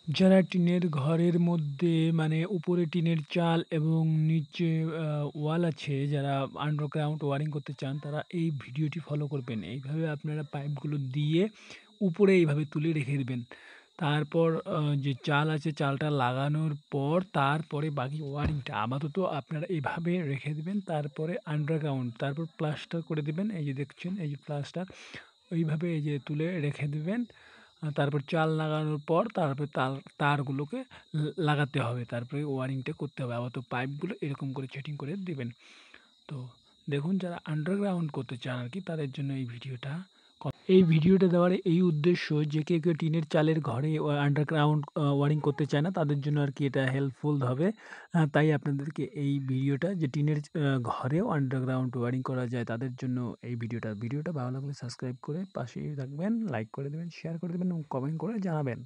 যারা টিনের ঘরের মধ্যে মানে উপরে টিনের চাল এবং নিচে ওয়াল আছে, যারা আন্ডারগ্রাউন্ড ওয়ারিং করতে চান তারা এই ভিডিওটি ফলো করবেন। এইভাবে আপনারা পাইপগুলো দিয়ে উপরে এইভাবে তুলে রেখে দিবেন। তারপর যে চাল আছে চালটা লাগানোর পর তারপরে বাকি ওয়ারিংটা আপাতত আপনারা এভাবে রেখে দিবেন। তারপরে আন্ডারগ্রাউন্ড তারপর প্লাস্টার করে দিবেন। এই যে দেখছেন এই যে প্লাস্টার ওইভাবে এই যে তুলে রেখে দিবেন। তারপর চাল লাগানোর পর তারপরে তারগুলোকে লাগাতে হবে। তারপরে ওয়ারিংটা করতে হবে। আপাতত পাইপগুলো এরকম করে সেটিং করে দিবেন। তো দেখুন, যারা আন্ডারগ্রাউন্ড করতে চান আরকি তাদের জন্য এই ভিডিওটা। এই ভিডিওটা দেওয়ার এই উদ্দেশ্য যে কেউ টিনের চালের ঘরে আন্ডারগ্রাউন্ড ওয়ারিং করতে চায় না, তাদের জন্য আরকি এটা হেল্পফুল হবে। তাই আপনাদেরকে এই ভিডিওটা যে টিনের ঘরেও আন্ডারগ্রাউন্ড ওয়ারিং করা যায় তাদের জন্য এই ভিডিওটা ভালো লাগলে সাবস্ক্রাইব করে পাশেই থাকবেন, লাইক করে দিবেন, শেয়ার করে দিবেন এবং কমেন্ট করে জানাবেন।